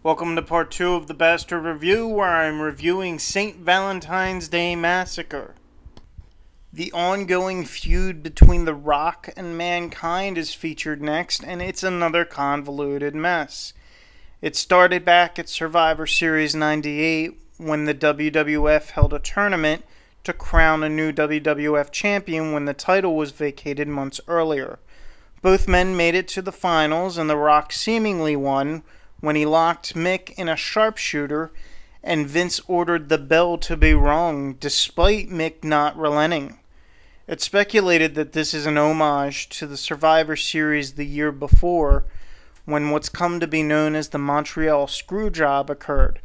Welcome to part 2 of the Bastard Review, where I'm reviewing St. Valentine's Day Massacre. The ongoing feud between The Rock and Mankind is featured next, and it's another convoluted mess. It started back at Survivor Series 98, when the WWF held a tournament to crown a new WWF champion when the title was vacated months earlier. Both men made it to the finals, and The Rock seemingly won when he locked Mick in a sharpshooter, and Vince ordered the bell to be rung, despite Mick not relenting. It's speculated that this is an homage to the Survivor Series the year before, when what's come to be known as the Montreal Screwjob occurred.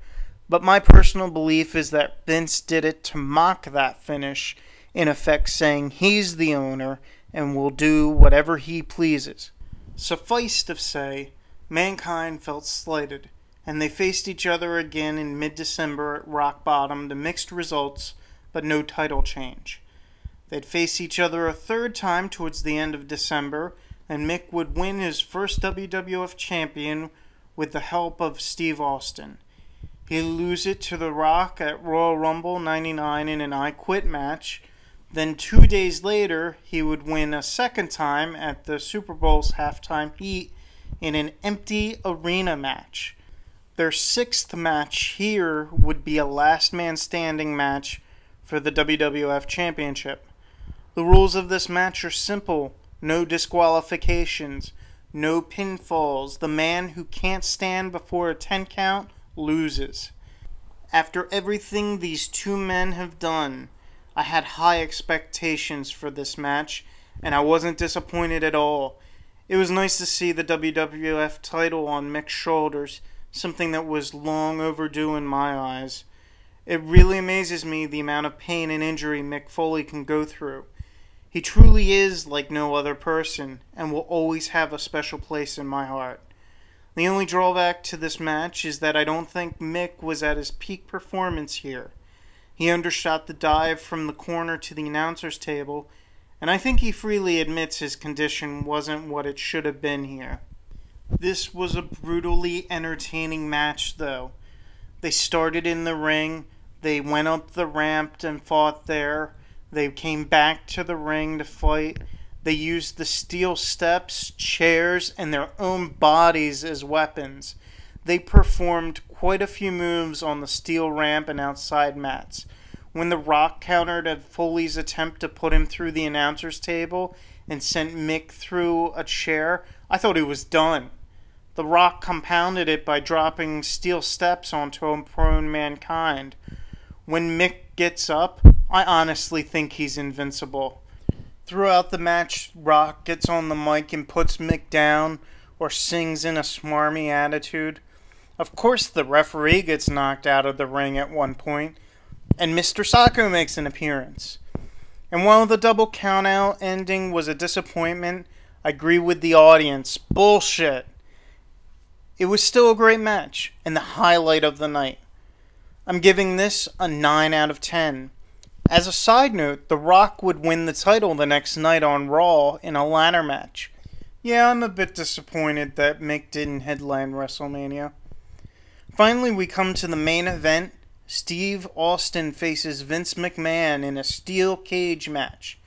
But my personal belief is that Vince did it to mock that finish, in effect saying he's the owner and will do whatever he pleases. Suffice to say, Mankind felt slighted, and they faced each other again in mid-December at Rock Bottom to mixed results, but no title change. They'd face each other a third time towards the end of December, and Mick would win his first WWF champion with the help of Steve Austin. He'd lose it to The Rock at Royal Rumble 99 in an I Quit match. Then 2 days later, he would win a second time at the Super Bowl's halftime heat in an empty arena match. Their sixth match here would be a last man standing match for the WWF Championship. The rules of this match are simple: no disqualifications, no pinfalls. The man who can't stand before a 10 count loses. After everything these two men have done, I had high expectations for this match, and I wasn't disappointed at all. It was nice to see the WWF title on Mick's shoulders, something that was long overdue in my eyes. It really amazes me the amount of pain and injury Mick Foley can go through. He truly is like no other person, and will always have a special place in my heart. The only drawback to this match is that I don't think Mick was at his peak performance here. He undershot the dive from the corner to the announcer's table, and I think he freely admits his condition wasn't what it should have been here. This was a brutally entertaining match, though. They started in the ring, they went up the ramp and fought there, they came back to the ring to fight, they used the steel steps, chairs, and their own bodies as weapons. They performed quite a few moves on the steel ramp and outside mats. When The Rock countered at Foley's attempt to put him through the announcer's table and sent Mick through a chair, I thought he was done. The Rock compounded it by dropping steel steps onto a prone Mankind. When Mick gets up, I honestly think he's invincible. Throughout the match, Rock gets on the mic and puts Mick down or sings in a smarmy attitude. Of course, the referee gets knocked out of the ring at one point, and Mr. Sacco makes an appearance. And while the double countout ending was a disappointment, I agree with the audience. Bullshit. It was still a great match, and the highlight of the night. I'm giving this a 9 out of 10. As a side note, The Rock would win the title the next night on Raw in a ladder match. Yeah, I'm a bit disappointed that Mick didn't headline WrestleMania. Finally, we come to the main event. Steve Austin faces Vince McMahon in a steel cage match.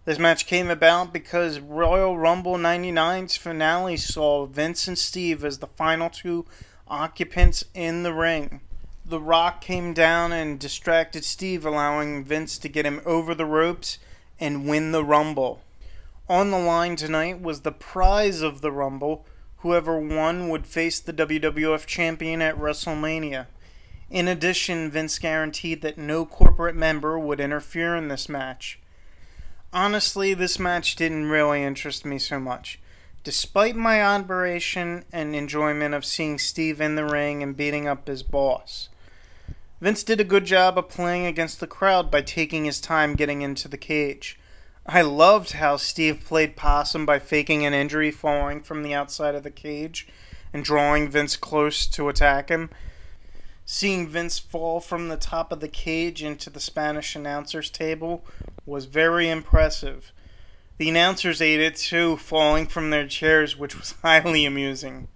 This match came about because Royal Rumble 99's finale saw Vince and Steve as the final two occupants in the ring. The Rock came down and distracted Steve, allowing Vince to get him over the ropes and win the Rumble. On the line tonight was the prize of the Rumble. Whoever won would face the WWF champion at WrestleMania. In addition, Vince guaranteed that no corporate member would interfere in this match. Honestly, this match didn't really interest me so much, despite my admiration and enjoyment of seeing Steve in the ring and beating up his boss. Vince did a good job of playing against the crowd by taking his time getting into the cage. I loved how Steve played possum by faking an injury falling from the outside of the cage and drawing Vince close to attack him. Seeing Vince fall from the top of the cage into the Spanish announcer's table was very impressive. The announcers ate it too, falling from their chairs, which was highly amusing.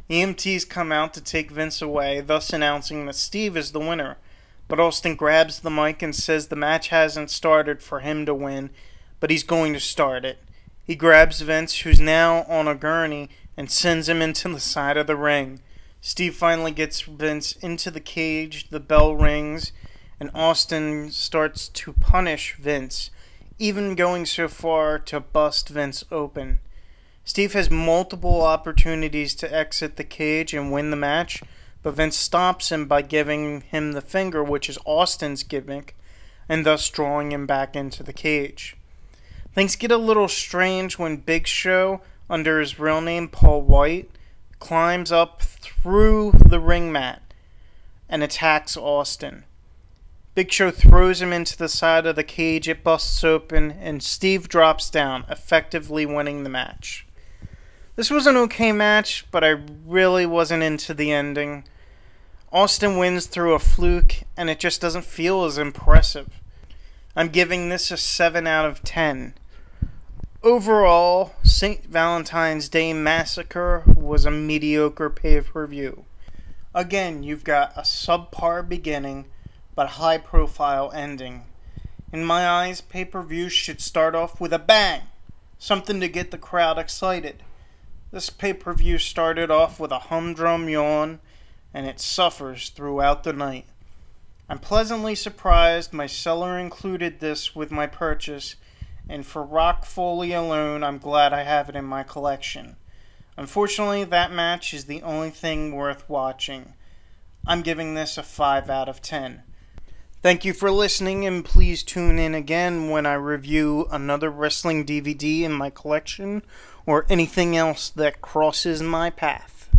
EMTs come out to take Vince away, thus announcing that Steve is the winner. But Austin grabs the mic and says the match hasn't started for him to win, but he's going to start it. He grabs Vince, who's now on a gurney, and sends him into the side of the ring. Steve finally gets Vince into the cage, the bell rings, and Austin starts to punish Vince, even going so far to bust Vince open. Steve has multiple opportunities to exit the cage and win the match, but Vince stops him by giving him the finger, which is Austin's gimmick, and thus drawing him back into the cage. Things get a little strange when Big Show, under his real name Paul White, climbs up through the ring mat and attacks Austin. Big Show throws him into the side of the cage, it busts open, and Steve drops down, effectively winning the match. This was an okay match, but I really wasn't into the ending. Austin wins through a fluke, and it just doesn't feel as impressive. I'm giving this a 7 out of 10. Overall, St. Valentine's Day Massacre was a mediocre pay-per-view. Again, you've got a subpar beginning, but high-profile ending. In my eyes, pay-per-views should start off with a bang, something to get the crowd excited. This pay-per-view started off with a humdrum yawn, and it suffers throughout the night. I'm pleasantly surprised my seller included this with my purchase, and for Rock Foley alone, I'm glad I have it in my collection. Unfortunately, that match is the only thing worth watching. I'm giving this a 5 out of 10. Thank you for listening, and please tune in again when I review another wrestling DVD in my collection or anything else that crosses my path.